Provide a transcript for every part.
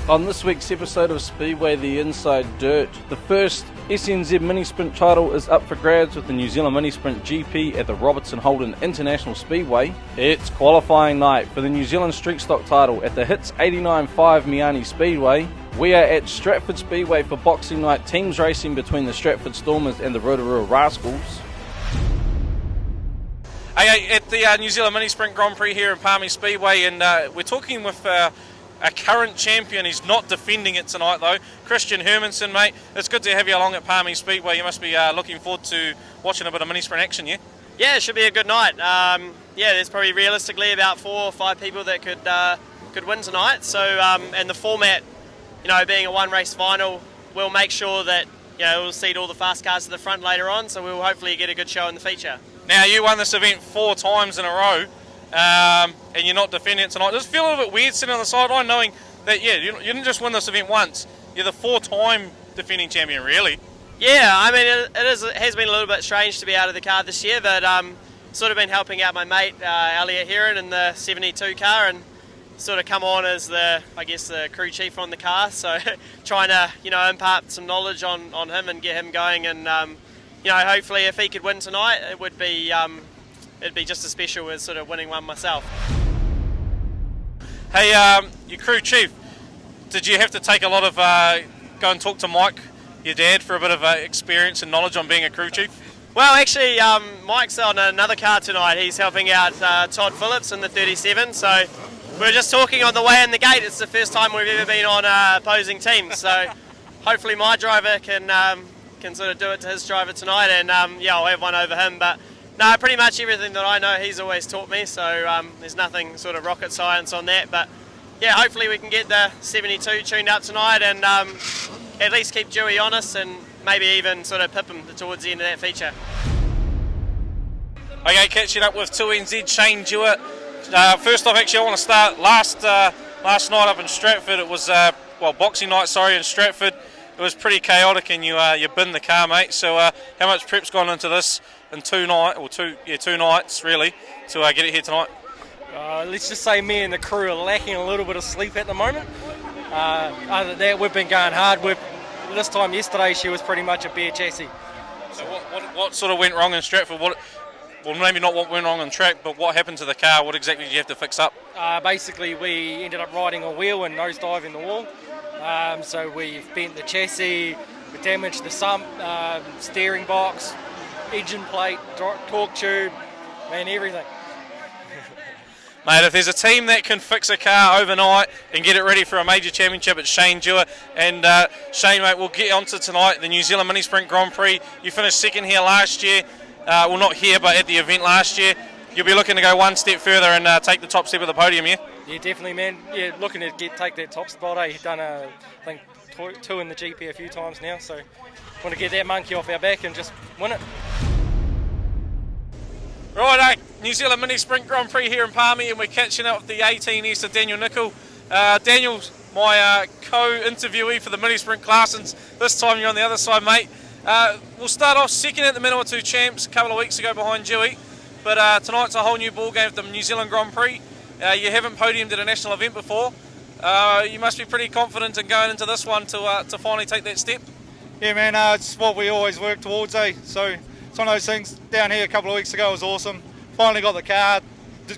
On this week's episode of Speedway The Inside Dirt, the first SNZ Minisprint title is up for grabs with the New Zealand Minisprint GP at the Robertson Holden International Speedway. It's qualifying night for the New Zealand Streetstock title at the HITS 89.5 Miani Speedway. We are at Stratford Speedway for Boxing Night, teams racing between the Stratford Stormers and the Rotorua Rascals. At the New Zealand Minisprint Grand Prix here in Palmy Speedway, and we're talking with a current champion. He's not defending it tonight though, Christian Hermanson, mate. It's good to have you along at Palmy Speedway. You must be looking forward to watching a bit of Minisprint action, yeah? Yeah, it should be a good night. Yeah, there's probably realistically about 4 or 5 people that could win tonight. So, and the format, you know, being a one-race final, we'll make sure that, you know, we'll seat all the fast cars to the front later on. So we'll hopefully get a good show in the feature. Now, you won this event 4 times in a row. And you're not defending it tonight. Does it feel a little bit weird sitting on the sideline knowing that, yeah, you didn't just win this event once, you're the 4-time defending champion, really? Yeah, I mean, it has been a little bit strange to be out of the car this year, but sort of been helping out my mate, Elliot Heron, in the 72 car, and sort of come on as the crew chief on the car, so trying to, you know, impart some knowledge on him and get him going, and, you know, hopefully if he could win tonight, it would be... it'd be just as special as sort of winning one myself. Hey, your crew chief, did you have to take a lot of, go and talk to Mike, your dad, for a bit of experience and knowledge on being a crew chief? Well, actually, Mike's on another car tonight. He's helping out Todd Phillips in the 37, so we were just talking on the way in the gate. It's the first time we've ever been on opposing teams, so hopefully my driver can sort of do it to his driver tonight, and yeah, I'll have one over him, but no, pretty much everything that I know he's always taught me, so there's nothing sort of rocket science on that, but yeah, hopefully we can get the 72 tuned up tonight and at least keep Dewey honest and maybe even sort of pip him towards the end of that feature. Okay, catching up with 2NZ, Shane Jewett. First off, actually I want to start last night up in Stratford. It was, Boxing Night, in Stratford. It was pretty chaotic and you binned the car, mate, so how much prep's gone into this in 2 nights really to get it here tonight? Let's just say me and the crew are lacking a little bit of sleep at the moment. Other than that, we've been going hard. This time yesterday she was pretty much a bare chassis. So what sort of went wrong in Stratford? Well, maybe not what went wrong on track, but what happened to the car? What exactly did you have to fix up? Basically we ended up riding a wheel and nosediving the wall. So we've bent the chassis, we damaged the sump, steering box, engine plate, torque tube, and everything. Mate, if there's a team that can fix a car overnight and get it ready for a major championship, it's Shane Jewett. And Shane, mate, we'll get on to tonight, the New Zealand Minisprint Grand Prix. You finished second here last year, well not here but at the event last year. You'll be looking to go one step further and take the top step of the podium, yeah? Yeah, definitely, man. Yeah, looking to take that top spot. He's done, I think, 2 in the GP a few times now, so want to get that monkey off our back and just win it. Right, New Zealand Minisprint Grand Prix here in Palmy, and we're catching up with the 18S of Daniel Nicol. Daniel's my co-interviewee for the Minisprint class, and this time you're on the other side, mate. We'll start off second at the Manawatu Champs a couple of weeks ago behind Dewey, but tonight's a whole new ball game with the New Zealand Grand Prix. You haven't podiumed at a national event before. You must be pretty confident in going into this one to finally take that step. Yeah, man, it's what we always work towards, eh? So it's one of those things. Down here a couple of weeks ago was awesome. Finally got the car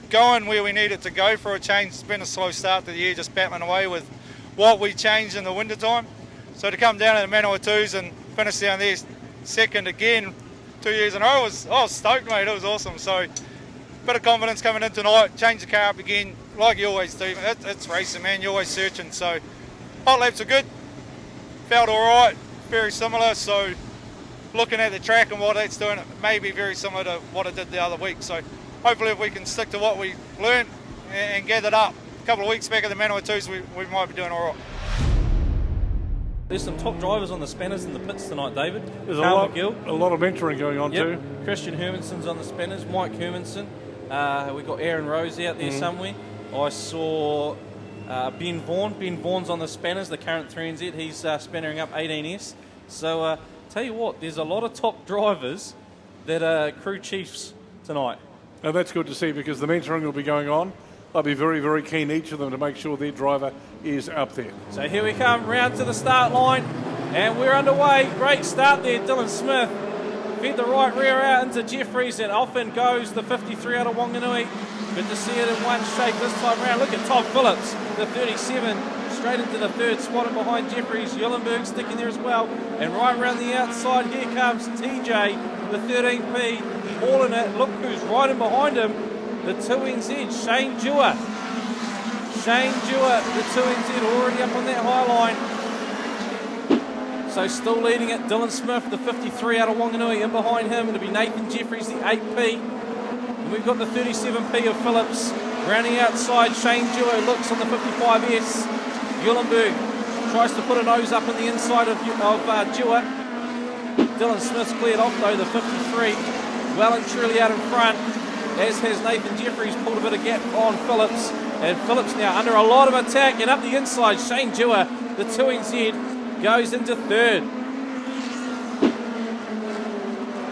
going where we need it to go for a change. It's been a slow start to the year, just battling away with what we changed in the winter time. So to come down to the Manawatu's and finish down there second again 2 years in a row, I was stoked, mate. It was awesome. So bit of confidence coming in tonight, change the car up again, like you always do. It's racing, man, you're always searching. So hot laps are good, felt all right, very similar. So looking at the track and what it's doing, it may be very similar to what it did the other week. So hopefully if we can stick to what we learned and gathered up a couple of weeks back at the Manawatu's, we might be doing all right. There's some top drivers on the spanners in the pits tonight, David. There's a lot of mentoring going on too. Christian Hermanson's on the spanners, Mike Hermanson. We've got Aaron Rose out there somewhere. I saw Ben Vaughan. Ben Vaughan's on the spanners, the current 3NZ. He's spannering up 18S. So tell you what, there's a lot of top drivers that are crew chiefs tonight. And that's good to see because the mentoring will be going on. they'll be very, very keen, each of them, to make sure their driver is up there. So here we come, round to the start line, and we're underway. Great start there, Dylan Smith. Fed the right rear out into Jeffries, and off in goes the 53 out of Wanganui. Good to see it in one shape this time round. Look at Todd Phillips, the 37, straight into the third spot and behind Jeffries. Eulenberg sticking there as well. And right around the outside, here comes TJ, the 13P, hauling it. Look who's right in behind him, the 2NZ, Shane Dewar. Shane Dewar, the 2NZ, already up on that high line. So still leading it, Dylan Smith, the 53 out of Wanganui, in behind him. It'll be Nathan Jeffries, the 8P. And we've got the 37P of Phillips. Rounding outside, Shane Dewar looks on the 55S. Eulenberg tries to put a nose up in the inside of Dewar. Dylan Smith's cleared off though, the 53. Well and truly out in front, as has Nathan Jeffries, pulled a bit of gap on Phillips. And Phillips now under a lot of attack, and up the inside, Shane Dewar, the 2NZ, goes into third.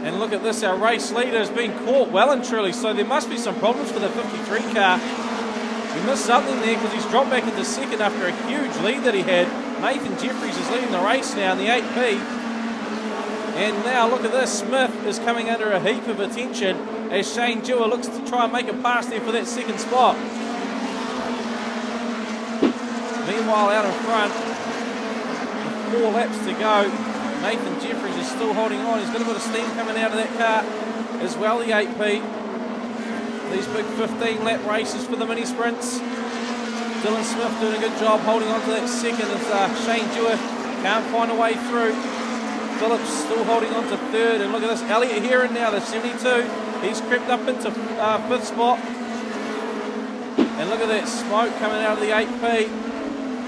And look at this, our race leader has been caught well and truly, so there must be some problems for the 53 car. He missed something there because he's dropped back into second after a huge lead that he had. Nathan Jeffries is leading the race now in the 8P. And now look at this, Smith is coming under a heap of attention as Shane Dewar looks to try and make a pass there for that second spot. Meanwhile, out in front, 4 laps to go. Nathan Jeffries is still holding on. He's got a bit of steam coming out of that car as well, the 8P. These big 15-lap races for the mini sprints. Dylan Smith doing a good job holding on to that second as Shane Dewar can't find a way through. Phillips still holding on to third. And look at this, Elliot Heron now, the 72. He's crept up into fifth spot. And look at that smoke coming out of the 8P.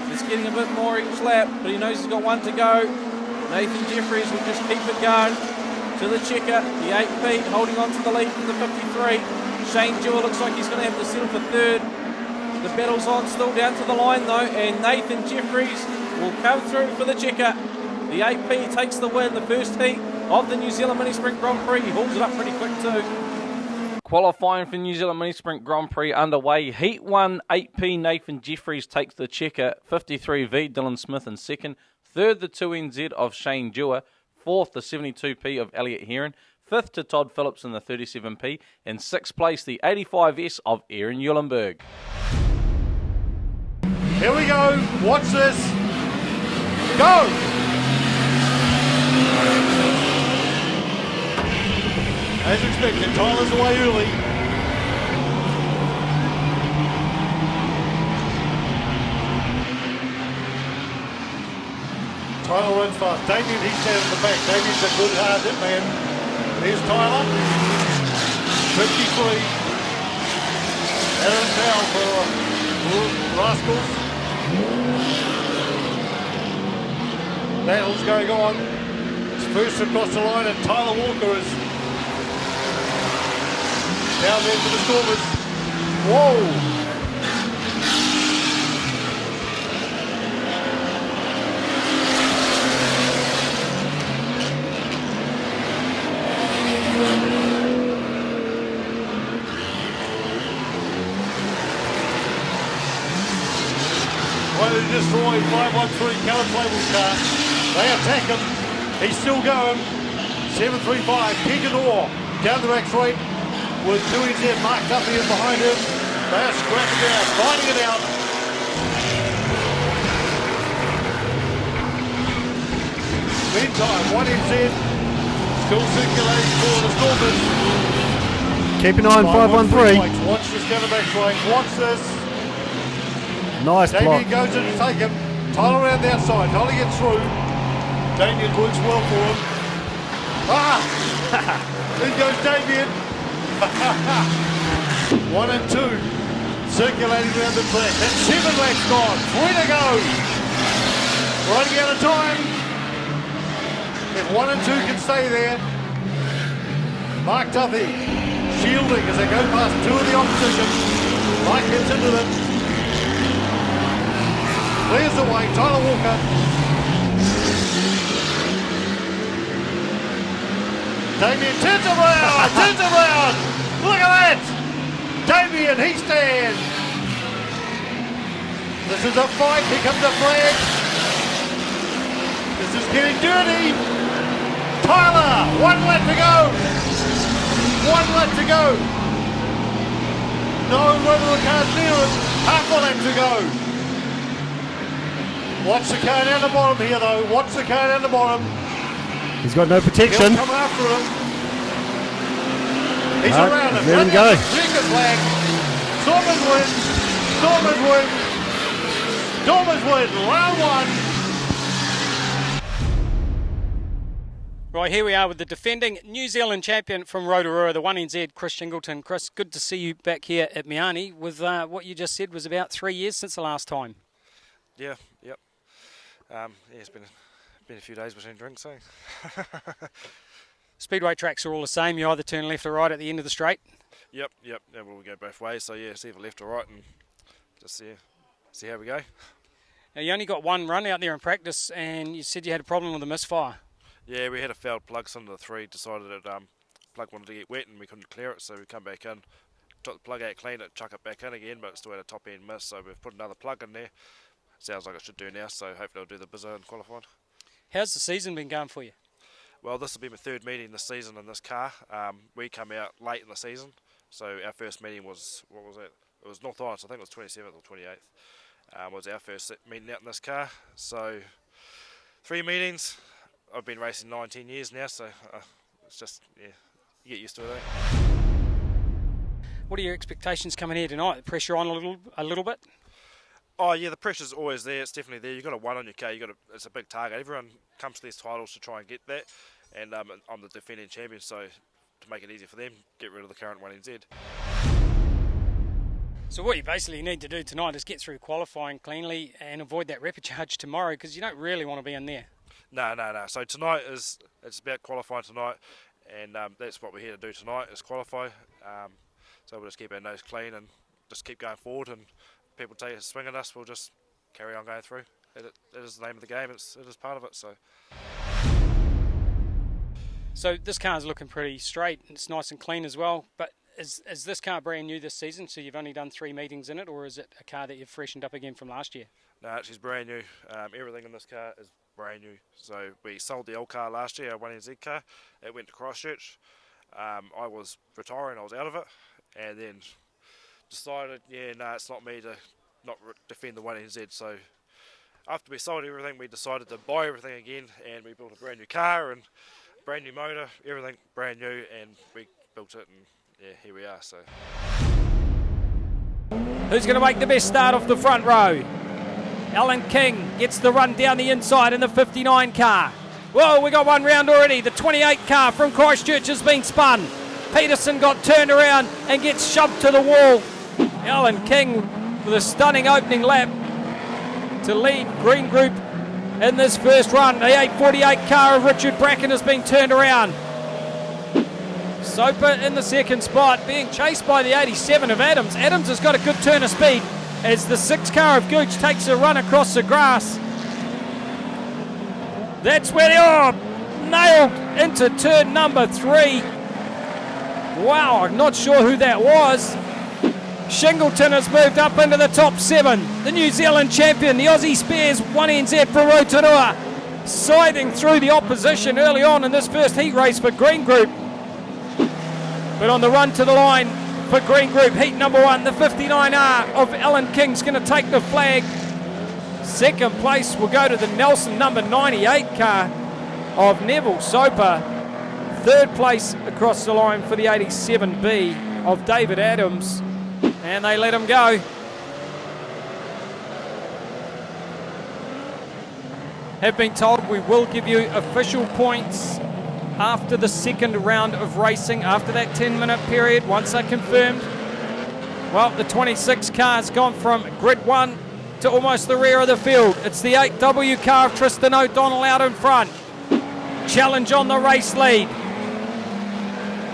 He's getting a bit more each lap, but he knows he's got one to go. Nathan Jeffries will just keep it going to the checker. The 8P holding on to the lead from the 53. Shane Dewar looks like he's going to have to settle for third. The battle's on still down to the line though, and Nathan Jeffries will come through for the checker. The 8P takes the win, the first heat of the New Zealand Minisprint Grand Prix. He hauls it up pretty quick too. Qualifying for New Zealand Minisprint Grand Prix underway. Heat 1, 8P Nathan Jeffries takes the checker. 53V Dylan Smith in second. Third, the 2NZ of Shane Dewar. Fourth, the 72P of Elliot Heron. Fifth to Todd Phillips in the 37P. In sixth place, the 85S of Aaron Eulenberg. Here we go. Watch this. Go! As expected, Tyler's away early. Tyler runs fast. Damien, he's down in the back. Damien's a good hard hit man. There's Tyler. 53. Aaron down for Rascals. Battle's going on. It's first across the line, and Tyler Walker is down there for the Stormers. Whoa! Trying to destroy 513 Callum Label's car. They attack him. He's still going. 735, Keegan Orr down the back straight with 2NZ marked up here behind him. They are scrapping it out, fighting it out. Meantime, 1NZ still circulating for the Stormers. Keep an eye on 513. Watch this down the back straight. Watch this. Nice block. Damien goes in to take him. Tyler around the outside. Tyler gets through. Damien works well for him. Ah! There goes Damien. 1 and 2. Circulating around the track. That's 7 laps gone. 3 to go. Running out of time. If 1 and 2 can stay there. Mark Duffy shielding as they go past 2 of the opposition. Mike gets into them. Clears the way, Tyler Walker. Damien turns around, Look at that. Damien, he stands. This is a fight. Here comes the flag. This is getting dirty. Tyler, 1 lap to go. 1 lap to go. No, whether the car's near it. Half a lap to go. Watch the car down the bottom here, though. Watch the car down the bottom. He's got no protection. He'll come after him. He's No, around him. let him go. Finger flag. Stormers win. Stormers win. Stormers win. Round 1. Right, here we are with the defending New Zealand champion from Rotorua, the 1NZ, Chris Shingleton. Chris, good to see you back here at Meani with what you just said was about 3 years since the last time. Yeah, yep. It's been a few days between drinks, eh? Speedway tracks are all the same. You either turn left or right at the end of the straight. Yep. Yeah, well, we go both ways, so yeah, it's either left or right, and just see how we go. Now, you only got one run out there in practice, and you said you had a problem with the misfire. Yeah, we had a fouled plug, some of the three decided that plug wanted to get wet and we couldn't clear it, so we come back in, took the plug out, cleaned it, chuck it back in again, but it still had a top end miss, so we've put another plug in there. Sounds like it should do now, so hopefully it'll do the bizzo and qualified. How's the season been going for you? Well, this will be my third meeting this season in this car. We come out late in the season, so our first meeting was, what was it? It was North Island, so I think it was 27th or 28th. Was our first meeting out in this car, so 3 meetings. I've been racing 19 years now, so it's just, yeah, you get used to it, eh? What are your expectations coming here tonight? The pressure on a little bit? Oh yeah, the pressure's always there. It's definitely there. You've got a 1 on your car. It's a big target. Everyone comes to these titles to try and get that, and I'm the defending champion, so to make it easier for them, get rid of the current 1NZ. So what you basically need to do tonight is get through qualifying cleanly and avoid that repechage tomorrow, because you don't really want to be in there. No. So tonight it's about qualifying tonight, and that's what we're here to do tonight, is qualify. So we'll just keep our nose clean and just keep going forward, and people take a swing at us, we'll just carry on going through. It is the name of the game, it is part of it. So this car's looking pretty straight, and it's nice and clean as well, but is this car brand new this season, so you've only done 3 meetings in it, or is it a car that you've freshened up again from last year? No, actually it's brand new. Everything in this car is brand new. So we sold the old car last year, our 1NZ car. It went to Christchurch. I was retiring, I was out of it, and then decided, it's not me to not defend the 1NZ. So after we sold everything, we decided to buy everything again, and we built a brand new car and brand new motor, everything brand new, and we built it, and yeah, here we are. So who's going to make the best start off the front row? Alan King gets the run down the inside in the 59 car. Whoa, we got one round already. The 28 car from Christchurch has been spun. Peterson got turned around and gets shoved to the wall. Alan King with a stunning opening lap to lead Green Group in this first run. The 848 car of Richard Bracken has been turned around. Soper in the second spot, being chased by the 87 of Adams. Adams has got a good turn of speed as the 6 car of Gooch takes a run across the grass. That's where they are, nailed into turn number 3. Wow, I'm not sure who that was. Shingleton has moved up into the top 7. The New Zealand champion, the Aussie Spears 1NZ for Rotorua, siding through the opposition early on in this first heat race for Green Group. But on the run to the line for Green Group, heat number 1, the 59R of Alan King's going to take the flag. Second place will go to the Nelson number 98 car of Neville Soper. Third place across the line for the 87B of David Adams. And they let him go. Have been told we will give you official points after the second round of racing, after that 10-minute period, once they're confirmed. Well, the 26 car's gone from grid 1 to almost the rear of the field. It's the 8W car of Tristan O'Donnell out in front. Challenge on the race lead.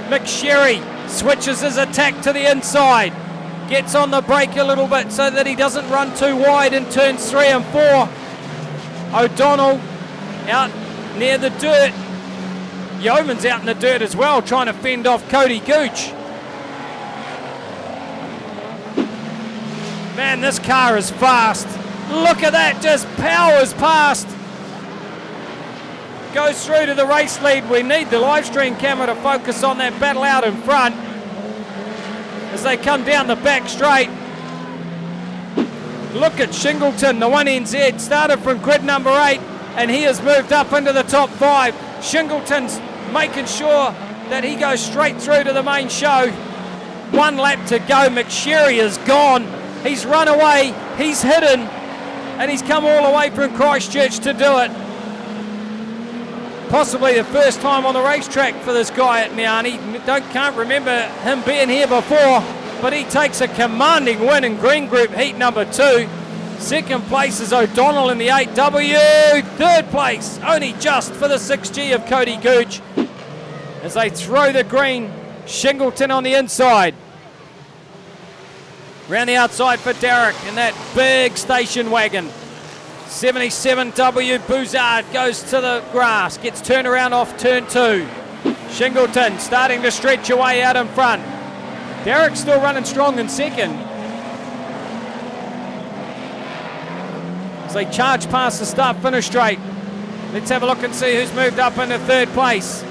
Mick Sherry switches his attack to the inside. Gets on the brake a little bit so that he doesn't run too wide in turns 3 and 4. O'Donnell out near the dirt. Yeoman's out in the dirt as well, trying to fend off Cody Gooch. Man, this car is fast. Look at that, just powers past. Goes through to the race lead. We need the live stream camera to focus on that battle out in front as they come down the back straight. Look at Shingleton, the 1NZ, started from grid number 8 and he has moved up into the top 5. Shingleton's making sure that he goes straight through to the main show. 1 lap to go. McSherry is gone. He's run away, he's hidden, and he's come all the way from Christchurch to do it. Possibly the first time on the racetrack for this guy at Meani. Can't remember him being here before, but he takes a commanding win in Green Group Heat number 2. Second place is O'Donnell in the 8W. Third place, only just for the 6G of Cody Gooch. As they throw the green, Shingleton on the inside. Round the outside for Derek in that big station wagon. 77W Bouzard goes to the grass, gets turned around off turn 2. Shingleton starting to stretch away out in front. Derek's still running strong in second. As they charge past the start-finish straight. Let's have a look and see who's moved up into third place.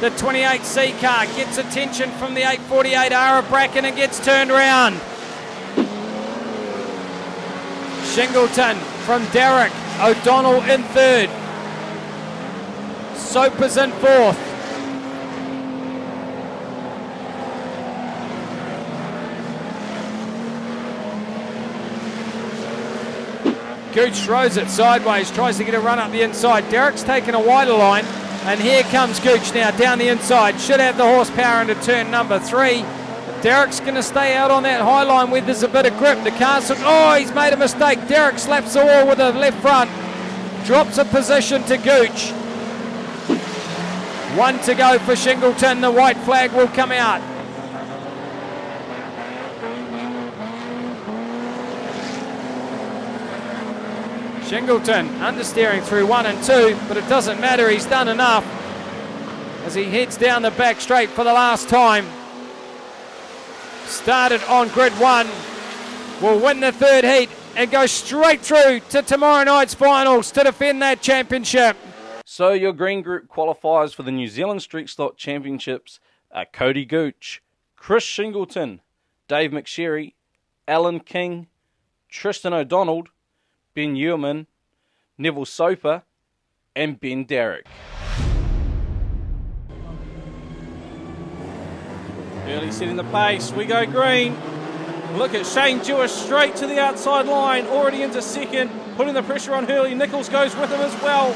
The 28C car gets attention from the 848R of Bracken and gets turned around. Shingleton from Derek, O'Donnell in third. Soper's in fourth. Gooch throws it sideways, tries to get a run up the inside. Derek's taken a wider line, and here comes Gooch now down the inside. Should have the horsepower into turn number 3. Derek's going to stay out on that high line where there's a bit of grip. The car's, oh, he's made a mistake. Derek slaps the wall with the left front. Drops a position to Gooch. 1 to go for Shingleton. The white flag will come out. Shingleton understeering through 1 and 2, but it doesn't matter. He's done enough as he heads down the back straight for the last time. Started on grid 1, will win the third heat and go straight through to tomorrow night's finals to defend that championship. So your green group qualifiers for the New Zealand Streetstock Championships are Cody Gooch, Chris Shingleton, Dave McSherry, Alan King, Tristan O'Donnell, Ben Ewerman, Neville Soper and Ben Derrick. Early setting the pace, we go green. Look at Shane Jewish straight to the outside line, already into second, putting the pressure on Hurley. Nichols goes with him as well.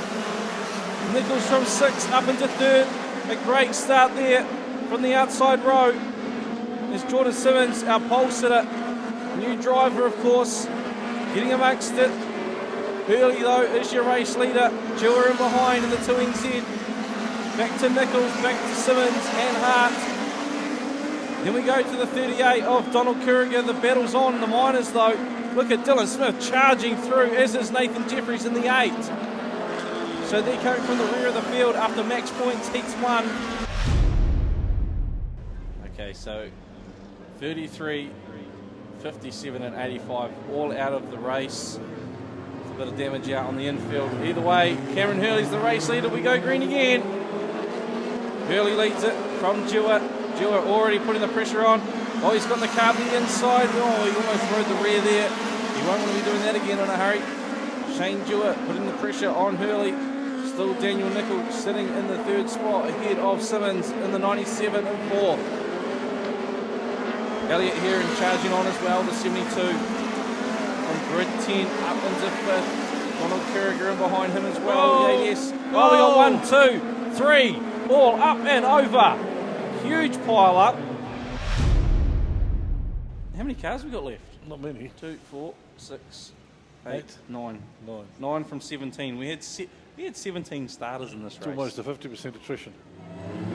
Nichols from 6 up into third. A great start there from the outside row. There's Jordan Simmons, our pole sitter. New driver, of course, getting amongst it. Hurley, though, is your race leader. Jewer in behind in the 2NZ. Back to Nichols, back to Simmons and Hart. Then we go to the 38 of Donald Kuriger. The battle's on the minors, though. Look at Dylan Smith charging through, as is Nathan Jeffries in the 8. So they're coming from the rear of the field after max points, heats 1. Okay, so 33, 57 and 85, all out of the race. A bit of damage out on the infield. Either way, Cameron Hurley's the race leader. We go green again. Hurley leads it from Jewer. Jewer already putting the pressure on. Oh, he's got the car to the inside. Oh, he almost rode the rear there. He won't want to be doing that again in a hurry. Shane Jewer putting the pressure on Hurley. Still Daniel Nichols sitting in the 3rd spot ahead of Simmons in the 97 and 4th. Elliott here and charging on as well, the 72. From grid 10 up into 5th. Donald Kuriger in behind him as well. Yeah, yes. Oh, we got 1, 2, 3. All up and over. Huge pile up. How many cars have we got left? Not many. 2, 4, 6, 8, 9. 9 from 17. We had 17 starters in this race. It's almost a 50% attrition.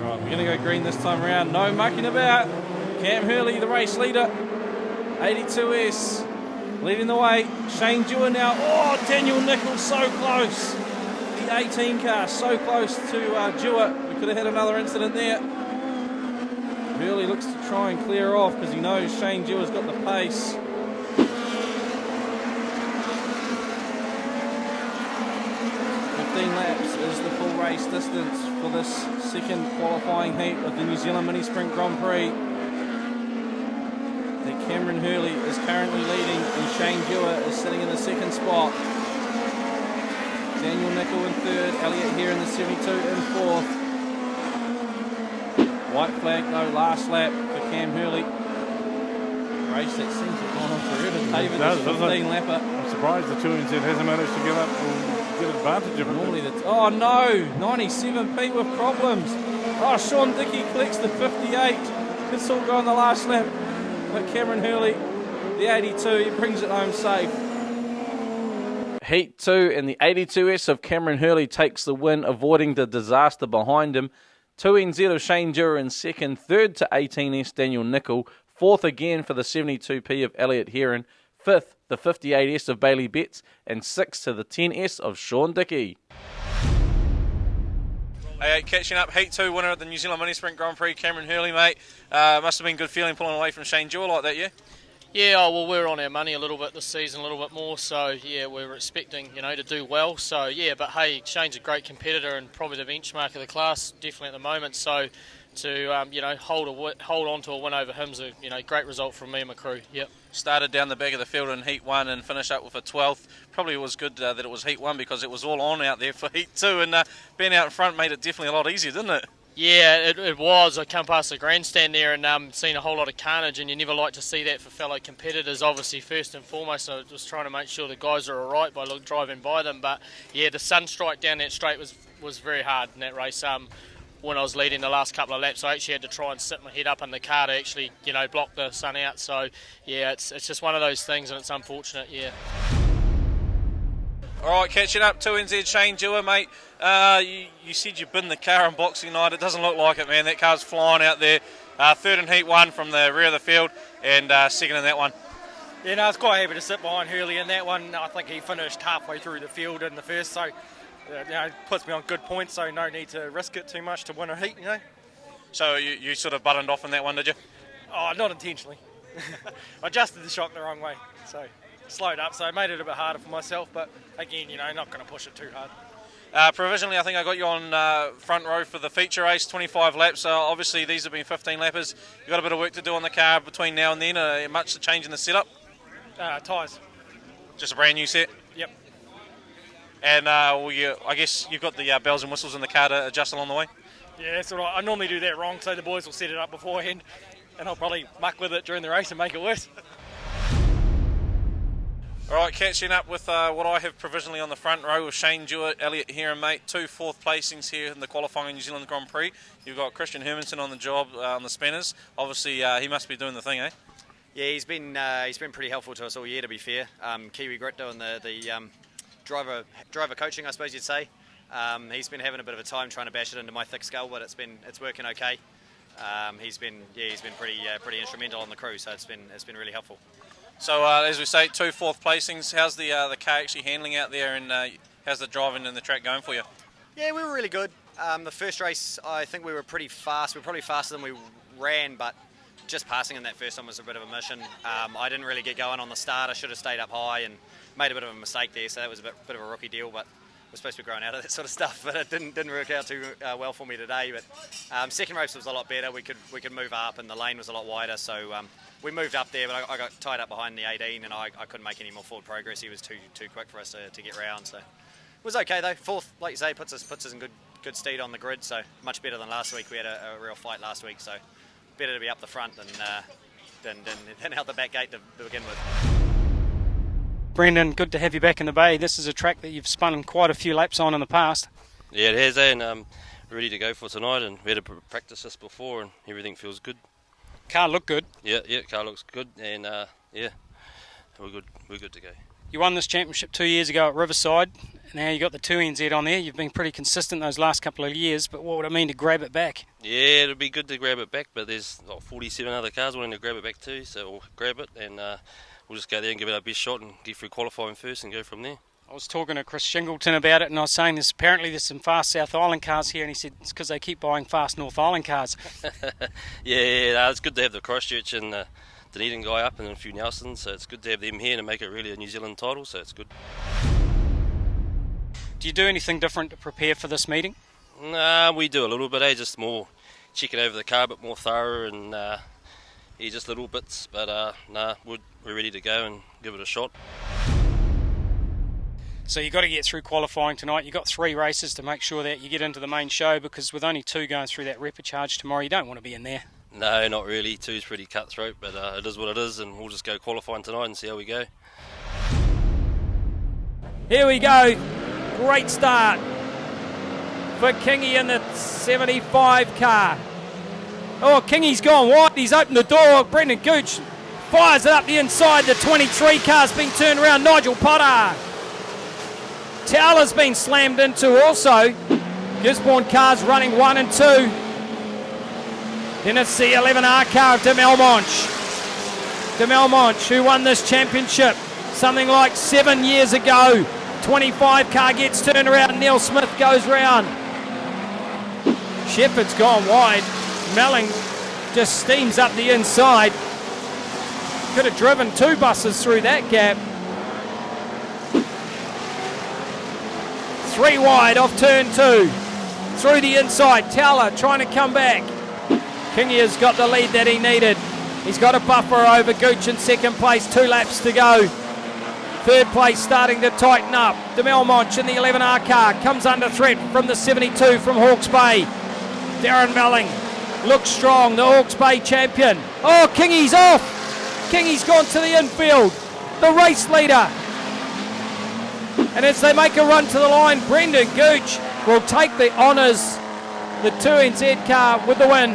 Right, we're going to go green this time around. No mucking about. Cam Hurley, the race leader. 82S leading the way. Shane Jewer now. Oh, Daniel Nichols so close. The 18 car so close to Jewer. We could have had another incident there. Hurley looks to try and clear off because he knows Shane Jewer's got the pace. is the full race distance for this second qualifying heat of the New Zealand Minisprint Grand Prix. Cameron Hurley is currently leading and Shane Dewar is sitting in the second spot. Daniel Nicol in third, Elliot here in the 72 in fourth. White flag though, last lap for Cam Hurley. Race that seems to have gone on forever, David, this 15 lapper. I'm surprised the 2NZ hasn't managed to get up or get advantage of it. Normally oh no, 97 with problems. Oh, Sean Dickey collects the 58. It's all gone the last lap. But Cameron Hurley, the 82, he brings it home safe. Heat 2 and the 82S of Cameron Hurley takes the win, avoiding the disaster behind him. 2NZ of Shane Dewar in second, third to 18S Daniel Nicol, fourth again for the 72P of Elliot Heron, fifth the 58S of Bailey Betts, and sixth to the 10S of Sean Dickey. Hey, catching up, Heat 2 winner of the New Zealand Minisprint Grand Prix, Cameron Hurley, mate. Must have been good feeling pulling away from Shane Dewar like that, yeah? Yeah, well, we're on our money a little bit this season, a little bit more, so yeah, we're expecting, to do well. So yeah, but hey, Shane's a great competitor and probably the benchmark of the class, definitely at the moment. So to hold on to a win over him's a great result from me and my crew. Yep. Started down the back of the field in Heat 1 and finished up with a 12th. Probably was good that it was Heat 1 because it was all on out there for Heat 2, and being out in front made it definitely a lot easier, didn't it? Yeah, it was. I come past the grandstand there and seen a whole lot of carnage, and you never like to see that for fellow competitors, obviously, first and foremost. I was trying to make sure the guys are all right by driving by them. But, yeah, the sun strike down that straight was very hard in that race. When I was leading the last couple of laps, I actually had to try and sit my head up in the car to actually, block the sun out. So, yeah, it's just one of those things, and it's unfortunate, yeah. All right, catching up, 2NZ Shane Dewar, mate. You said you binned the car on Boxing Night. It doesn't look like it, man. That car's flying out there. Third in Heat 1 from the rear of the field and second in that one. Yeah, no, I was quite happy to sit behind Hurley in that one. I think he finished halfway through the field in the first, so it puts me on good points, so no need to risk it too much to win a heat, So you sort of buttoned off in that one, did you? Oh, not intentionally. I adjusted the shock the wrong way, so slowed up, so it made it a bit harder for myself, but again, not going to push it too hard. Provisionally, I think I got you on front row for the feature race, 25 laps. Obviously, these have been 15 lappers. You've got a bit of work to do on the car between now and then. Much to change in the setup? Tyres. Just a brand new set? Yep. And I guess you've got the bells and whistles in the car to adjust along the way? Yeah, that's all right. I normally do that wrong, so the boys will set it up beforehand, and I'll probably muck with it during the race and make it worse. All right, catching up with what I have provisionally on the front row with Shane Dewar, Elliot Heron, mate. 2 fourth placings here in the qualifying New Zealand Grand Prix. You've got Christian Hermanson on the job on the spinners. Obviously, he must be doing the thing, eh? Yeah, he's been pretty helpful to us all year, to be fair. Kiwi Grit doing the driver coaching, I suppose you'd say. He's been having a bit of a time trying to bash it into my thick skull, but it's working okay. He's been pretty instrumental on the crew, so it's been really helpful. So as we say, 2 fourth placings. How's the car actually handling out there, and how's the driving and the track going for you? Yeah, we were really good. The first race, I think we were pretty fast. We were probably faster than we ran, but just passing in that first one was a bit of a mission. I didn't really get going on the start. I should have stayed up high and made a bit of a mistake there, so that was a bit of a rookie deal, but we're supposed to be growing out of that sort of stuff, but it didn't work out too well for me today. But second race was a lot better. We could move up, and the lane was a lot wider, so we moved up there, but I got tied up behind the 18, and I couldn't make any more forward progress. He was too quick for us to get round, so it was okay though. Fourth, like you say, puts us in good stead on the grid, so much better than last week. We had a real fight last week, so better to be up the front than out the back gate to begin with. Brendan, good to have you back in the bay. This is a track that you've spun quite a few laps on in the past. Yeah, it has, and ready to go for tonight, and we had to practice this before, and everything feels good. Car looked good. Yeah, car looks good, and yeah, we're good to go. You won this championship 2 years ago at Riverside. Now you got the 2NZ on there. You've been pretty consistent those last couple of years, but what would it mean to grab it back? Yeah, it'd be good to grab it back, but there's 47 other cars wanting to grab it back too, so we'll grab it, and we'll just go there and give it our best shot and get through qualifying first and go from there. I was talking to Chris Shingleton about it, and I was saying there's some fast South Island cars here, and he said it's because they keep buying fast North Island cars. yeah, it's good to have the Christchurch and the Dunedin guy up and a few Nelsons, so it's good to have them here and make it really a New Zealand title, so it's good. Do you do anything different to prepare for this meeting? Nah, we do a little bit, just more checking over the car a bit more thorough and just little bits, but nah, we're ready to go and give it a shot. So you've got to get through qualifying tonight. You've got 3 races to make sure that you get into the main show, because with only 2 going through that repechage tomorrow, you don't want to be in there. No, not really. 2's pretty cutthroat, but it is what it is, and we'll just go qualifying tonight and see how we go. Here we go. Great start for Kingy in the 75 car. Oh, Kingy's gone wide. He's opened the door. Brendan Gooch fires it up the inside. The 23 car's been turned around. Nigel Potter. Towler's been slammed into also. Gisborne cars running 1 and 2. Then it's the 11R car of de Melmonch. De Melmonch, who won this championship something like 7 years ago. 25 car gets turned around. Neil Smith goes round. Shepherd's gone wide. Melling just steams up the inside. Could have driven 2 buses through that gap. 3 wide off turn 2. Through the inside. Towler trying to come back. Kingy has got the lead that he needed. He's got a buffer over Gooch in second place. 2 laps to go. Third place starting to tighten up. De Melmonch in the 11R car comes under threat from the 72 from Hawke's Bay. Darren Melling looks strong, the Hawke's Bay champion. Oh, Kingy's off. Kingy's gone to the infield. The race leader. And as they make a run to the line, Brendan Gooch will take the honours. The 2NZ car with the win.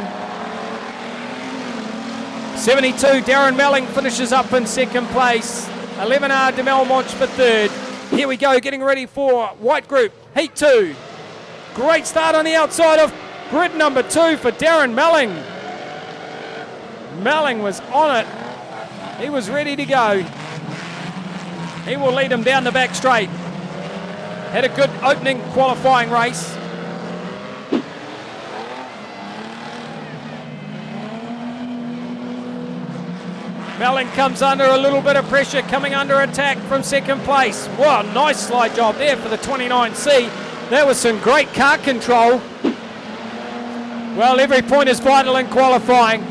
72, Darren Melling finishes up in second place. 11R de Melmonch for third. Here we go, getting ready for white group, heat 2. Great start on the outside of grid number 2 for Darren Melling. Melling was on it. He was ready to go. He will lead him down the back straight. Had a good opening qualifying race. Melling comes under a little bit of pressure, coming under attack from second place. Wow, nice slide job there for the 29C. That was some great car control. Well, every point is vital in qualifying.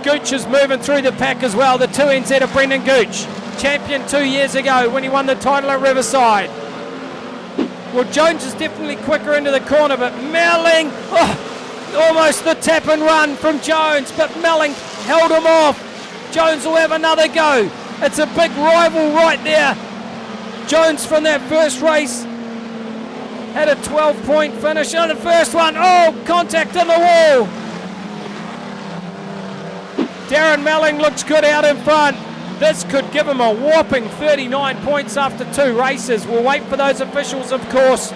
Gooch is moving through the pack as well. The 2NZ of Brendan Gooch, champion 2 years ago when he won the title at Riverside. Well, Jones is definitely quicker into the corner, but Melling, almost the tap and run from Jones, but Melling held him off. Jones will have another go. It's a big rival right there. Jones from that first race had a 12-point finish on the first one. Oh, contact on the wall. Darren Melling looks good out in front. This could give him a whopping 39 points after 2 races. We'll wait for those officials, of course.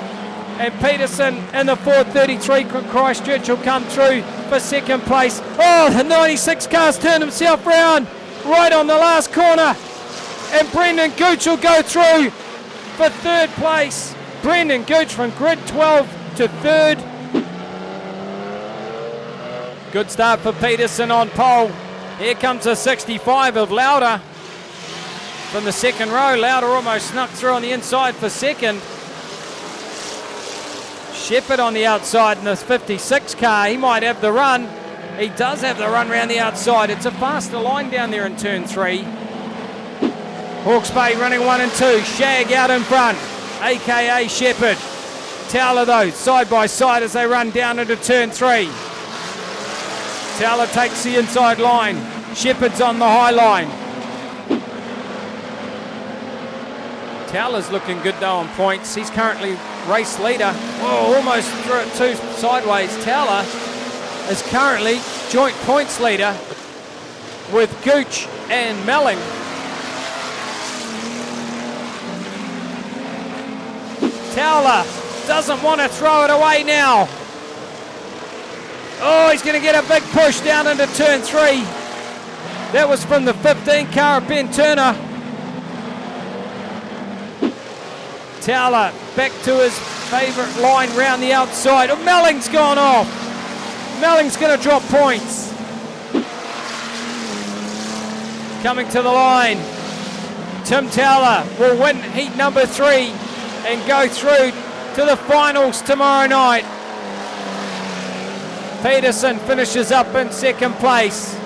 And Peterson in the 433 Christchurch will come through for second place. Oh, the 96 car's turned himself round right on the last corner. And Brendan Gooch will go through for third place. Brendan Gooch from grid 12 to third. Good start for Peterson on pole. Here comes a 65 of Lauder from the second row. Lauder almost snuck through on the inside for second. Shepherd on the outside in this 56 car. He might have the run. He does have the run around the outside. It's a faster line down there in turn 3. Hawke's Bay running 1 and 2. Shag out in front, a.k.a. Shepherd. Towler, though, side by side as they run down into turn 3. Towler takes the inside line. Shepherd's on the high line. Towler's looking good, though, on points. He's currently race leader. Oh, almost threw it 2 sideways. Towler is currently joint points leader with Gooch and Melling. Towler doesn't want to throw it away now. Oh, he's going to get a big push down into turn 3. That was from the 15 car of Ben Turner. Towler back to his favourite line round the outside. Oh, Melling's gone off. Melling's going to drop points. Coming to the line. Tim Towler will win heat number 3 and go through to the finals tomorrow night. Peterson finishes up in second place.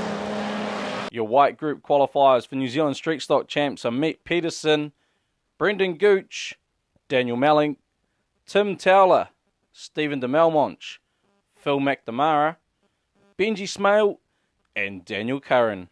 Your white group qualifiers for New Zealand Streetstock Champs are Mick Peterson, Brendan Gooch, Daniel Melling, Tim Towler, Stephen de Melmonch, Phil McNamara, Benji Smale, and Daniel Curran.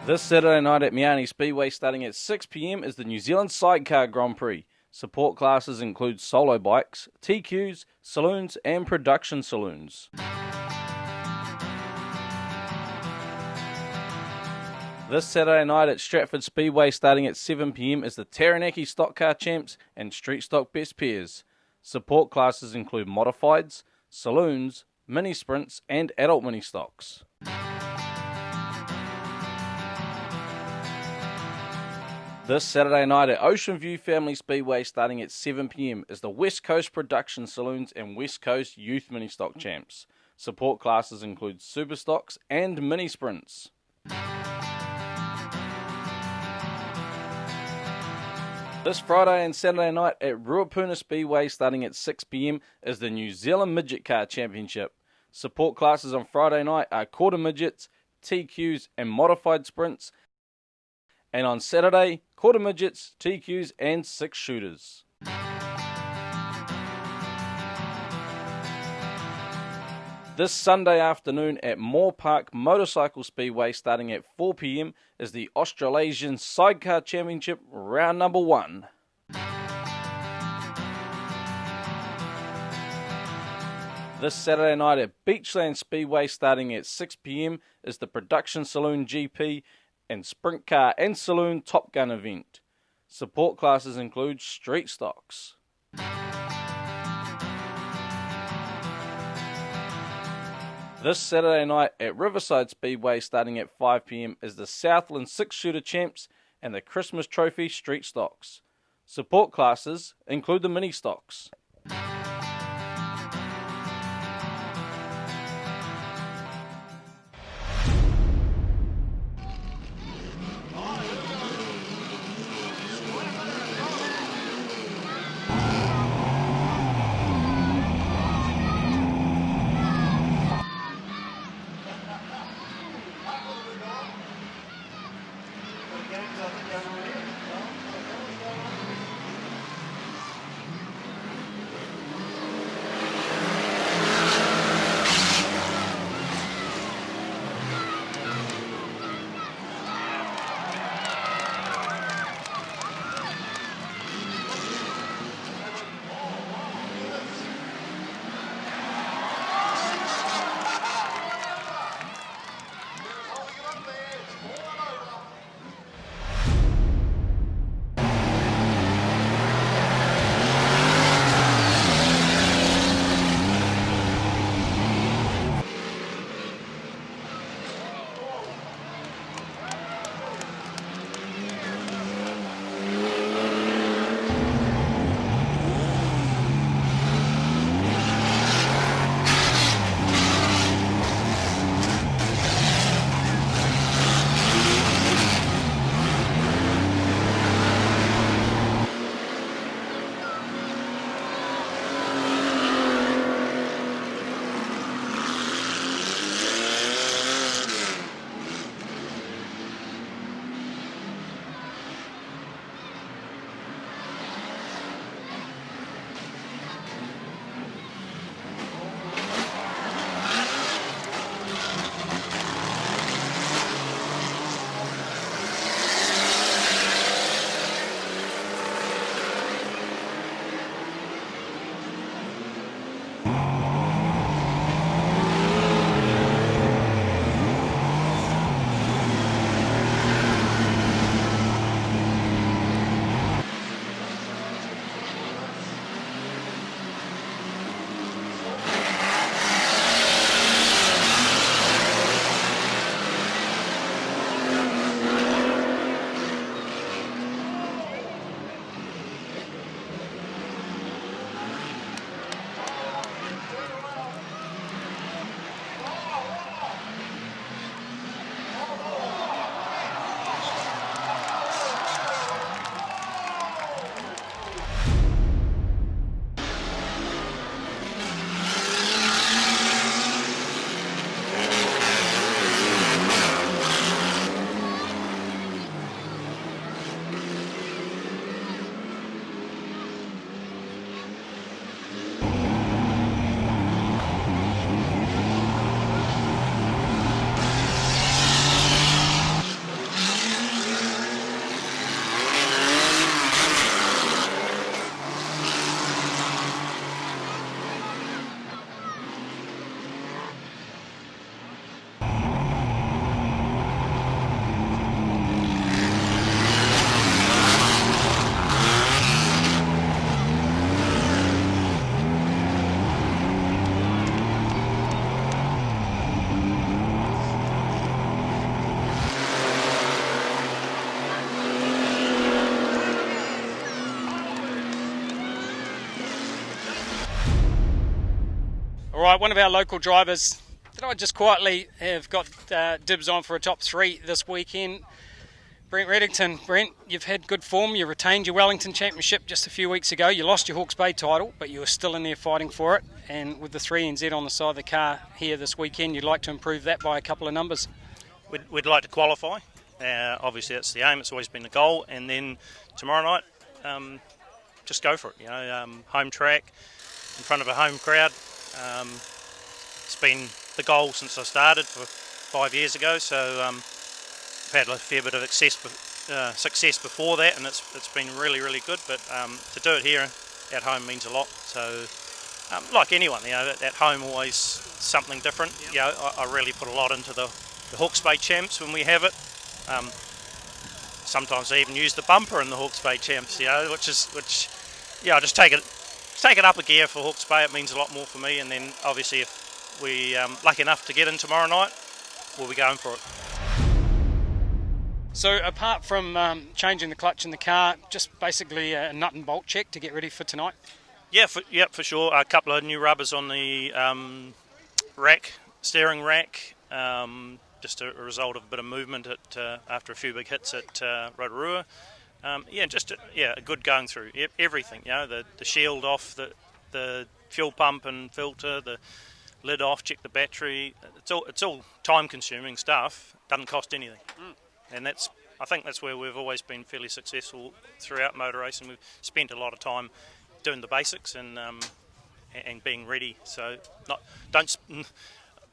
This Saturday night at Miani Speedway starting at 6 p.m. is the New Zealand Sidecar Grand Prix. Support classes include solo bikes, TQs, saloons and production saloons. This Saturday night at Stratford Speedway starting at 7 p.m. is the Taranaki Stock Car Champs and Street Stock Best Pairs. Support classes include modifieds, saloons, mini sprints and adult mini stocks. This Saturday night at Ocean View Family Speedway starting at 7 p.m. is the West Coast Production Saloons and West Coast Youth Mini Stock Champs. Support classes include super stocks and mini sprints. This Friday and Saturday night at Ruapuna Speedway starting at 6 p.m. is the New Zealand Midget Car Championship. Support classes on Friday night are quarter midgets, TQs and modified sprints. And on Saturday, quarter midgets, TQs and 6 shooters. This Sunday afternoon at Moore Park Motorcycle Speedway starting at 4 p.m. is the Australasian Sidecar Championship round number 1. This Saturday night at Beachland Speedway starting at 6 p.m. is the Production Saloon GP and Sprint Car and Saloon Top Gun event. Support classes include street stocks. This Saturday night at Riverside Speedway starting at 5 p.m. is the Southland 6-shooter Champs and the Christmas Trophy Street Stocks. Support classes include the mini stocks. All right, one of our local drivers that I just quietly have got dibs on for a top 3 this weekend, Brent Reddington. Brent, you've had good form. You retained your Wellington Championship just a few weeks ago. You lost your Hawke's Bay title, but you were still in there fighting for it. And with the 3NZ on the side of the car here this weekend, you'd like to improve that by a couple of numbers. We'd like to qualify. Obviously, that's the aim. It's always been the goal. And then tomorrow night, just go for it. Home track in front of a home crowd. It's been the goal since I started 5 years ago. So. I've had a fair bit of success before that, and it's been really, really good. But to do it here at home means a lot. So, like anyone, at home always something different. Yep. I really put a lot into the Hawke's Bay Champs when we have it. Sometimes I even use the bumper in the Hawke's Bay Champs, which I just take it up a gear for Hawke's Bay. It means a lot more for me. And then obviously, if we lucky enough to get in tomorrow night, we'll be going for it. So apart from changing the clutch in the car, just basically a nut and bolt check to get ready for tonight? Yeah, for sure. A couple of new rubbers on the steering rack, just a result of a bit of movement after a few big hits at Rotorua. A good going through everything. The shield off, the fuel pump and filter, the lid off, check the battery. It's all time-consuming stuff. Doesn't cost anything. And I think that's where we've always been fairly successful throughout motor racing. We've spent a lot of time doing the basics and being ready. So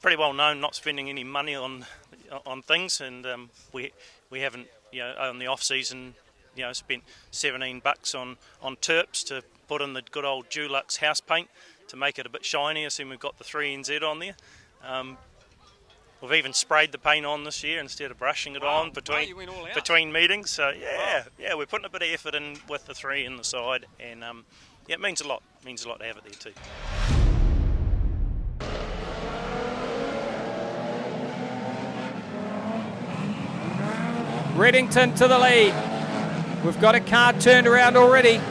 pretty well known not spending any money on things, and we haven't on the off season spent $17 on terps to put in the good old Dulux house paint to make it a bit shiny. I see we've got the 3NZ on there. We've even sprayed the paint on this year instead of brushing it on between meetings. So we're putting a bit of effort in with the 3 in the side, and it means a lot. It means a lot to have it there too. Reddington to the lead. We've got a car turned around already.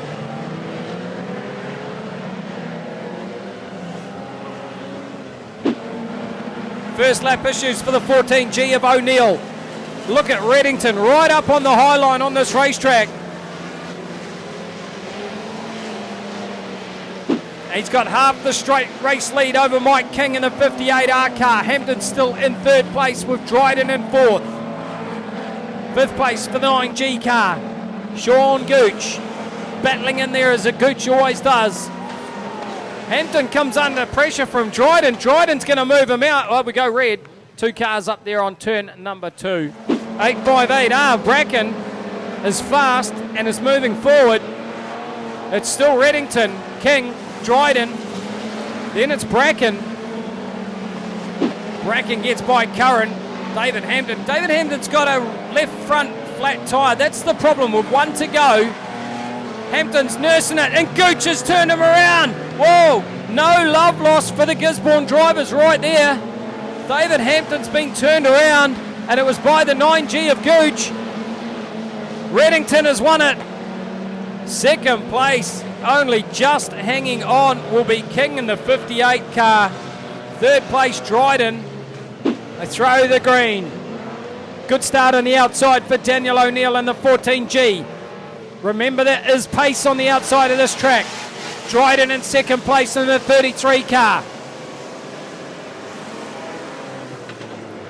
First lap issues for the 14G of O'Neill. Look at Reddington right up on the high line on this racetrack. He's got half the straight race lead over Mike King in the 58R car. Hampton's still in third place with Dryden in fourth. Fifth place for the 9G car. Sean Gooch battling in there as a Gooch always does. Hampton comes under pressure from Dryden. Dryden's going to move him out. Oh, we go red. 2 cars up there on turn number 2. 858. Bracken is fast and is moving forward. It's still Reddington, King, Dryden. Then it's Bracken. Bracken gets by Curran. David Hampton. David Hampton's got a left front flat tyre. That's the problem with 1 to go. Hampton's nursing it, and Gooch has turned him around. Whoa, no love lost for the Gisborne drivers right there. David Hampton's been turned around, and it was by the 9G of Gooch. Reddington has won it. Second place, only just hanging on, will be King in the 58 car. Third place, Dryden. They throw the green. Good start on the outside for Daniel O'Neill in the 14G. Remember, there is pace on the outside of this track. Dryden in second place in the 33 car.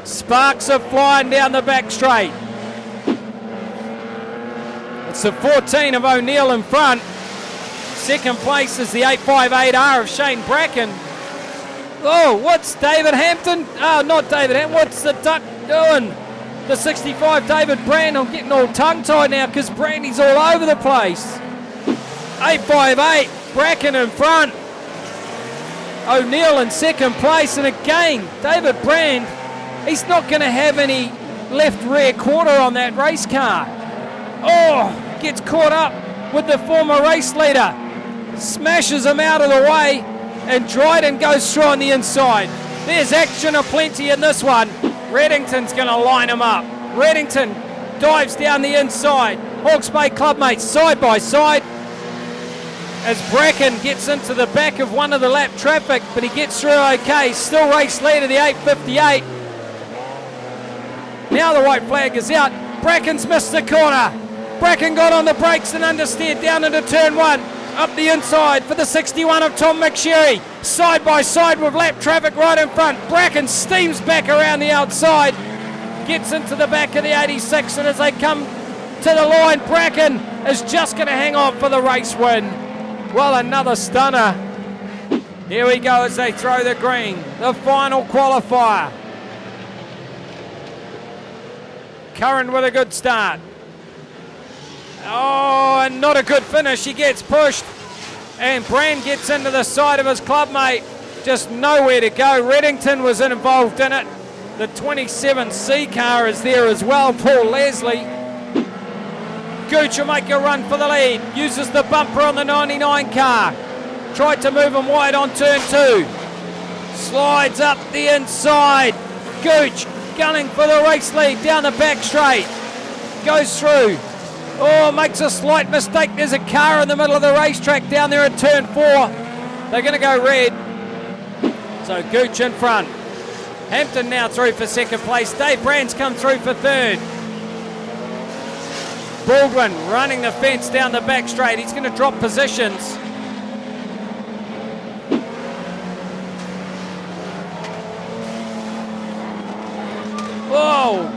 Sparks are flying down the back straight. It's the 14 of O'Neill in front. Second place is the 858R of Shane Bracken. Oh, what's David Hampton? Oh, not David Hampton. What's the duck doing? The 65 David Brand. I'm getting all tongue-tied now because Brandy's all over the place. 858, Bracken in front. O'Neill in second place, and again, David Brand, he's not going to have any left rear quarter on that race car. Oh, gets caught up with the former race leader. Smashes him out of the way, and Dryden goes through on the inside. There's action aplenty in this one. Reddington's going to line him up. Reddington dives down the inside. Hawke's Bay clubmates side by side. as Bracken gets into the back of one of the lap traffic, but he gets through okay. Still race leader, the 8:58. Now the white flag is out. Bracken's missed the corner. Bracken got on the brakes and understeered down into turn 1. Up the inside for the 61 of Tom McSherry. Side by side with lap traffic right in front. Bracken steams back around the outside. Gets into the back of the 86, and as they come to the line, Bracken is just going to hang on for the race win. Well, another stunner. Here we go as they throw the green. The final qualifier. Curran with a good start. Oh, and not a good finish. He gets pushed. And Brand gets into the side of his clubmate. Just nowhere to go. Reddington was involved in it. The 27C car is there as well. Paul Leslie. Gooch will make a run for the lead. Uses the bumper on the 99 car. Tried to move him wide on turn 2. Slides up the inside. Gooch gunning for the race lead down the back straight. Goes through. Oh, makes a slight mistake. There's a car in the middle of the racetrack down there at turn 4. They're going to go red. So Gooch in front. Hampton now through for second place. Dave Brand's come through for third. Baldwin running the fence down the back straight. He's going to drop positions. Whoa!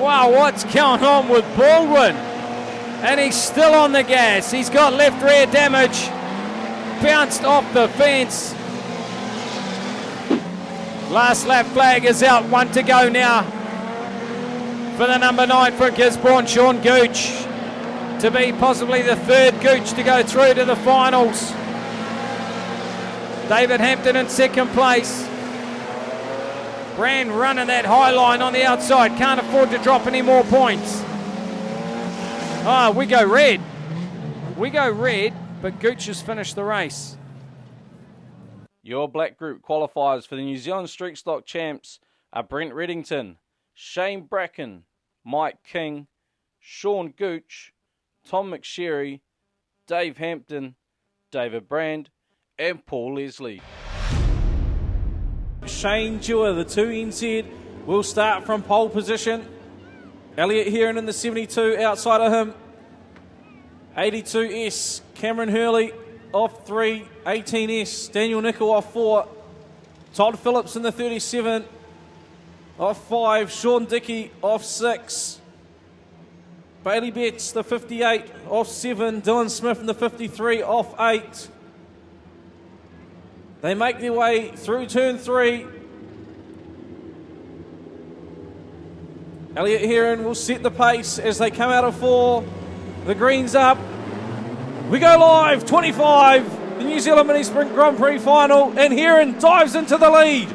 Wow, what's going on with Baldwin? And he's still on the gas. He's got left rear damage. Bounced off the fence. Last lap flag is out. 1 to go now for the number 9 for Gisborne, Sean Gooch, to be possibly the third Gooch to go through to the finals. David Hampton in second place. Brand running that high line on the outside. Can't afford to drop any more points. We go red. We go red, but Gooch has finished the race. Your black group qualifiers for the New Zealand Streetstock Champs are Brent Reddington, Shane Bracken, Mike King, Sean Gooch, Tom McSherry, Dave Hampton, David Brand, and Paul Leslie. Shane Dewar, the 2NZ, will start from pole position. Elliot Heron in the 72 outside of him. 82S, Cameron Hurley off 3. 18S, Daniel Nicol off 4. Todd Phillips in the 37 off 5. Sean Dickey off 6. Bailey Betts, the 58, off 7. Dylan Smith in the 53 off 8. They make their way through turn 3. Elliot Heron will set the pace as they come out of 4. The green's up. We go live, 25, the New Zealand Minisprint Grand Prix final, and Heron dives into the lead.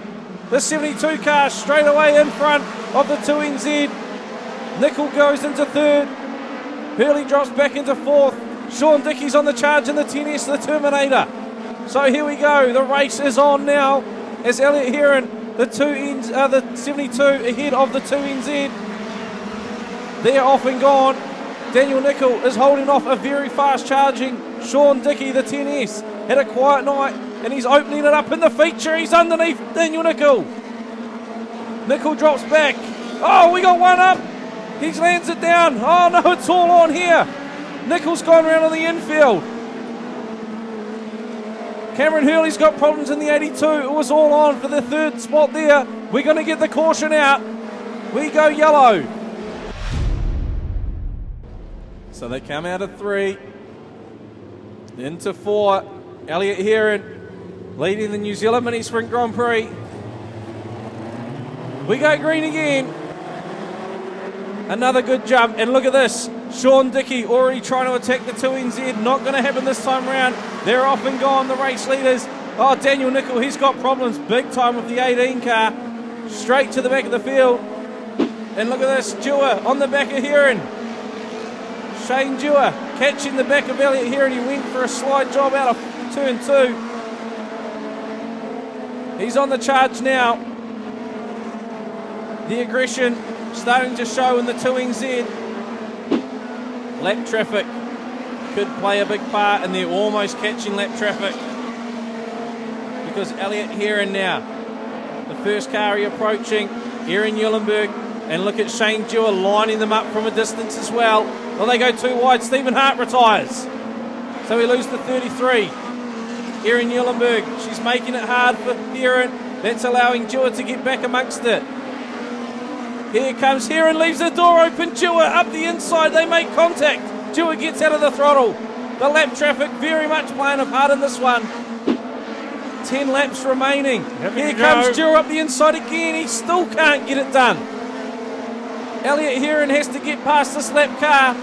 The 72 car straight away in front of the 2NZ. Nicol goes into third. Hurley drops back into fourth. Sean Dickey's on the charge in the 10S, the Terminator. So here we go, the race is on now as Elliot Heron, the 72 ahead of the 2NZ. They're off and gone. Daniel Nicol is holding off a very fast charging Sean Dickey, the 10S. Had a quiet night and he's opening it up in the feature. He's underneath Daniel Nicol. Nicol drops back. Oh, we got one up. He lands it down. Oh no, it's all on here. Nicol's gone around on the infield. Cameron Hurley's got problems in the 82. It was all on for the third spot there. We're going to get the caution out. We go yellow. So they come out of 3. Into 4. Elliot Heron leading the New Zealand Minisprint Grand Prix. We go green again. Another good jump. And look at this. Sean Dickey already trying to attack the 2NZ. Not going to happen this time around. They're off and gone, the race leaders. Oh, Daniel Nicol, he's got problems big time with the 18 car. Straight to the back of the field. And look at this, Dewar on the back of Heron. Shane Dewar catching the back of Elliot Heron. He went for a slide job out of turn 2. He's on the charge now. The aggression starting to show in the 2NZ. Lap traffic could play a big part, and they're almost catching lap traffic because Elliot Heron now, the first car approaching, Aaron Eulenberg, and look at Shane Dewar lining them up from a distance as well. Well, they go too wide. Stephen Hart retires, so we lose the 33. Aaron Eulenberg, she's making it hard for Heron. That's allowing Dewar to get back amongst it. Here comes Heron, leaves the door open. Dewar up the inside, they make contact. Dewar gets out of the throttle. The lap traffic very much playing a part in this one. 10 laps remaining. Here comes Dewar up the inside again. He still can't get it done. Elliot Heron has to get past this lap car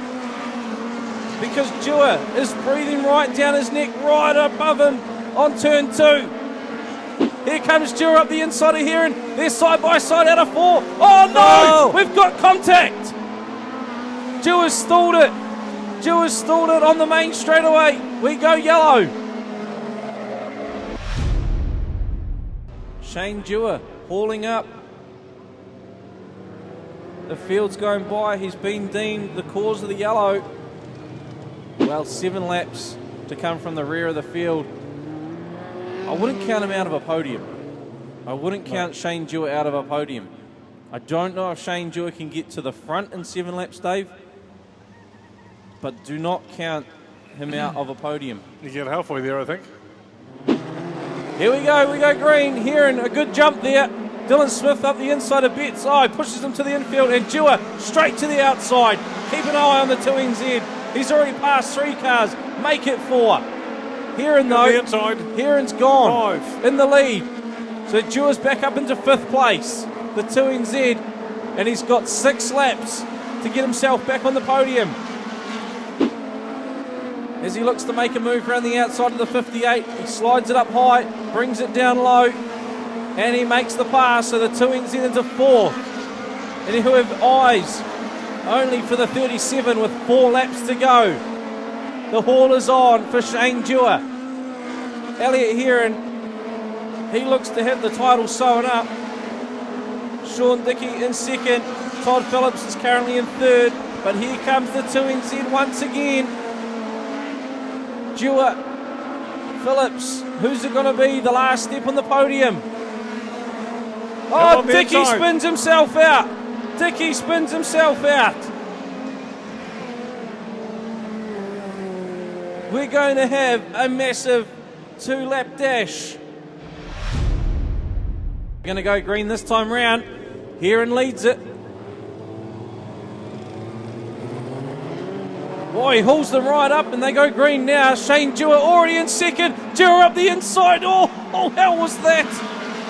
because Dewar is breathing right down his neck, right above him on turn 2. Here comes Dewar up the inside of Heron. They're side by side out of 4. Oh no! We've got contact! Dewar's stalled it. Dewar's stalled it on the main straightaway. We go yellow. Shane Dewar hauling up. The field's going by. He's been deemed the cause of the yellow. Well, 7 laps to come from the rear of the field. I wouldn't count him out of a podium. I wouldn't count Shane Dewar out of a podium. I don't know if Shane Dewar can get to the front in 7 laps, Dave, but do not count him out of a podium. You get halfway there, I think. Here we go green. Heron, a good jump there. Dylan Smith up the inside of Betts. Oh, he pushes him to the infield, and Dewar straight to the outside. Keep an eye on the 2NZ. He's already passed 3 cars. Make it 4. Heron though, Heron's gone 5 in the lead. So Dewar's back up into 5th place, the 2NZ, and he's got 6 laps to get himself back on the podium. As he looks to make a move around the outside of the 58, he slides it up high, brings it down low, and he makes the pass, so the 2NZ into 4th. And he'll have eyes only for the 37 with 4 laps to go. The haul is on for Shane Dewar. Elliot Heron, he looks to have the title sewn up. Sean Dickey in 2nd. Todd Phillips is currently in 3rd. But here comes the 2NZ once again. Dewar, Phillips, who's it going to be? The last step on the podium. Oh, Dickey spins himself out. Dickey spins himself out. We're going to have a massive 2-lap dash. We're going to go green this time round. Heron leads it. Boy, he hauls them right up and they go green now. Shane Dewar already in 2nd. Dewar up the inside. Oh, how was that?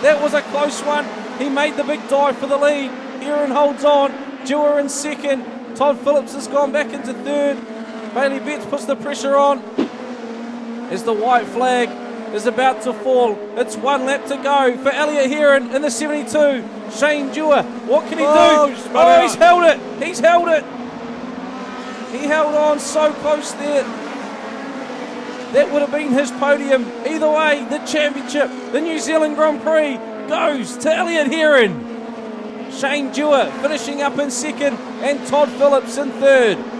That was a close one. He made the big dive for the lead. Heron holds on. Dewar in 2nd. Todd Phillips has gone back into 3rd. Bailey Betts puts the pressure on as the white flag is about to fall. It's 1 lap to go for Elliot Heron in the 72. Shane Dewar, what can he do? Oh, he's held it. He's held it. He held on so close there. That would have been his podium. Either way, the championship, the New Zealand Grand Prix, goes to Elliot Heron. Shane Dewar finishing up in 2nd and Todd Phillips in 3rd.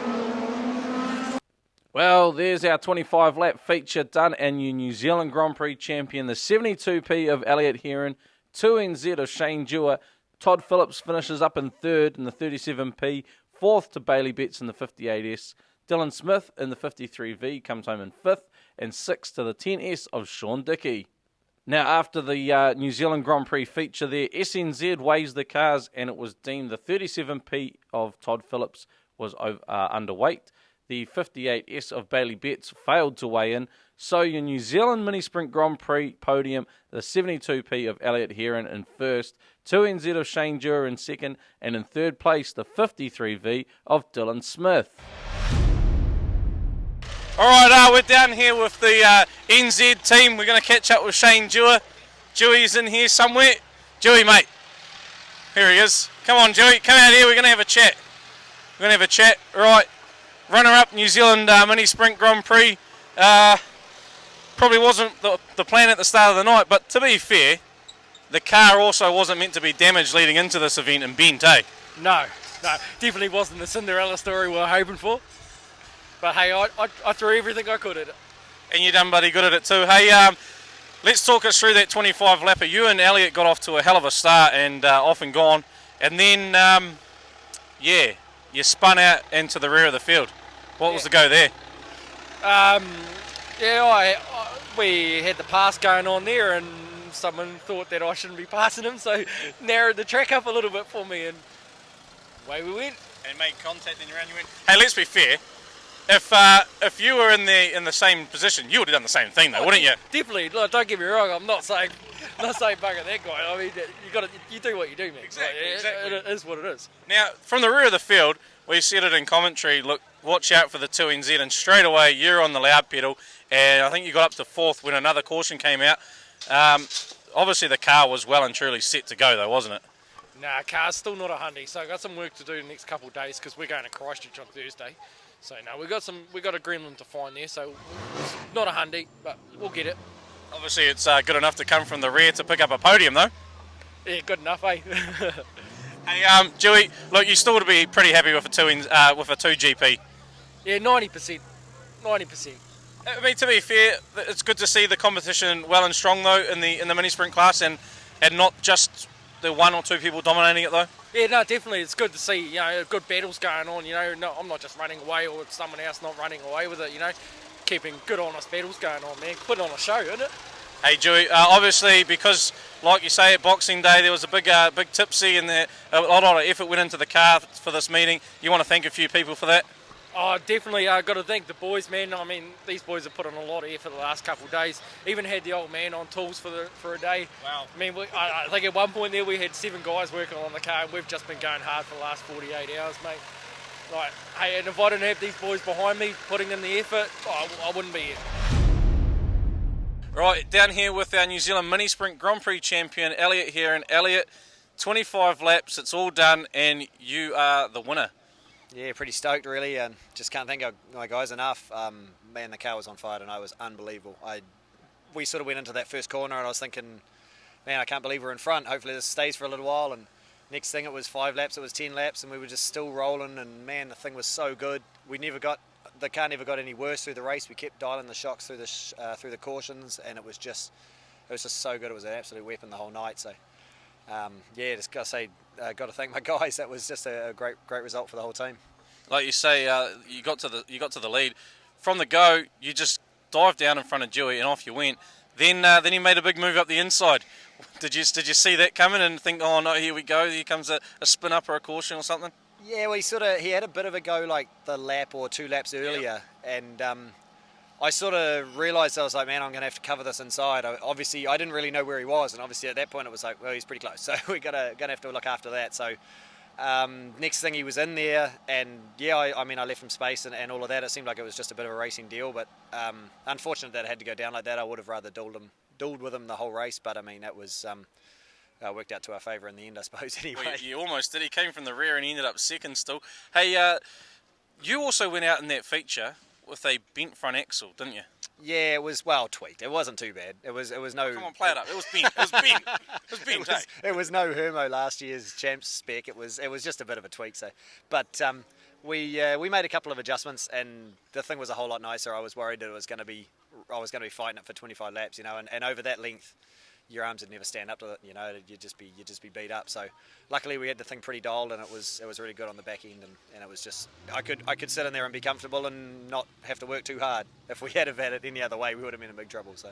Well, there's our 25-lap feature done, and your New Zealand Grand Prix champion, the 72P of Elliot Heron, 2NZ of Shane Dewar. Todd Phillips finishes up in 3rd in the 37P, 4th to Bailey Betts in the 58S. Dylan Smith in the 53V comes home in 5th, and 6th to the 10S of Sean Dickey. Now, after the New Zealand Grand Prix feature there, SNZ weighs the cars, and it was deemed the 37P of Todd Phillips was underweight. The 58S of Bailey Betts failed to weigh in, so your New Zealand Minisprint Grand Prix podium, the 72P of Elliot Heron in 1st, 2NZ of Shane Dewar in 2nd, and in 3rd place, the 53V of Dylan Smith. All right, we're down here with the NZ team. We're going to catch up with Shane Dewar. Dewey's in here somewhere. Dewey, mate. Here he is. Come on, Dewey. Come out here. We're going to have a chat. We're going to have a chat. All right. Runner-up New Zealand Minisprint Grand Prix. Probably wasn't the plan at the start of the night, but to be fair, the car also wasn't meant to be damaged leading into this event and bent, eh? No, definitely wasn't the Cinderella story we were hoping for. But hey, I threw everything I could at it. And you done bloody good at it too. Hey, let's talk us through that 25 lapper. You and Elliot got off to a hell of a start and off and gone. And then, you spun out into the rear of the field. What was the go there? We had the pass going on there, and someone thought that I shouldn't be passing him, so narrowed the track up a little bit for me, and away we went. And made contact, and around you went. Hey, let's be fair. If you were in the same position, you would have done the same thing, though, wouldn't you? Definitely. Look, don't get me wrong. I'm not saying bugger that guy. I mean, you do what you do, man. Exactly. It is what it is. Now, from the rear of the field, we said it in commentary. Look, watch out for the 2NZ, and straight away you're on the loud pedal. And I think you got up to 4th when another caution came out. Obviously, the car was well and truly set to go, though, wasn't it? Nah, car's still not a Hyundai, so I've got some work to do the next couple of days because we're going to Christchurch on Thursday. So no, we got a gremlin to find there. So not a Hyundai, but we'll get it. Obviously, it's good enough to come from the rear to pick up a podium, though. Yeah, good enough, eh? Hey, Dewey, look, you still would be pretty happy with a 2GP. Yeah, 90%. 90%. I mean, to be fair, it's good to see the competition well and strong though in the mini sprint class, and not just the 1 or 2 people dominating it though. Yeah, no, definitely. It's good to see, good battles going on. No, I'm not just running away or someone else not running away with it. Keeping good honest battles going on, man. Put on a show, isn't it? Hey, Dewey, obviously because, like you say, at Boxing Day there was a big tipsy and a lot of effort went into the car for this meeting. You want to thank a few people for that? Oh, definitely. I've got to thank the boys, man. I mean, these boys have put on a lot of effort the last couple of days. Even had the old man on tools for a day. Wow. I mean, I think at one point there we had 7 guys working on the car, and we've just been going hard for the last 48 hours, mate. Like, hey, and if I didn't have these boys behind me putting in the effort, I wouldn't be here. Right, down here with our New Zealand Minisprint Grand Prix champion, Elliot here. And Elliot, 25 laps, it's all done, and you are the winner. Yeah, pretty stoked really, and just can't thank my guys enough. Man, the car was on fire tonight. It was unbelievable. We sort of went into that first corner and I was thinking, man, I can't believe we're in front. Hopefully this stays for a little while. And next thing it was 5 laps, it was 10 laps, and we were just still rolling. And man, the thing was so good. The car never got any worse through the race. We kept dialing the shocks through the cautions, and it was just so good. It was an absolute weapon the whole night. So just gotta say, got to thank my guys. That was just a great result for the whole team. Like you say, you got to the lead from the go. You just dived down in front of Dewey and off you went. Then he made a big move up the inside. Did you see that coming and think, oh no, here we go, here comes a spin up or a caution or something? Yeah, well, he had a bit of a go like the lap or 2 laps earlier, and I sort of realised, I was like, man, I'm going to have to cover this inside. Obviously, I didn't really know where he was, and obviously at that point it was like, well, he's pretty close, so we're going to have to look after that. So next thing he was in there, and yeah, I left him space and all of that. It seemed like it was just a bit of a racing deal, but unfortunate that it had to go down like that. I would have rather duelled with him the whole race, but I mean, that was worked out to our favour in the end, I suppose, anyway. Well, you almost did. He came from the rear and he ended up second still. Hey, you also went out in that feature with a bent front axle, didn't you? Yeah, it was tweaked. It wasn't too bad. It was no. Come on, play it up. It was bent. It was bent. It was bent. It was no Hermo last year's champs spec. It was just a bit of a tweak. So, but we made a couple of adjustments, and the thing was a whole lot nicer. I was worried that I was going to be fighting it for 25 laps, and over that length, your arms would never stand up to it. You'd just be beat up. So, luckily we had the thing pretty dialed, and it was really good on the back end, and it was just I could sit in there and be comfortable and not have to work too hard. If we had have had it any other way, we would have been in big trouble. So.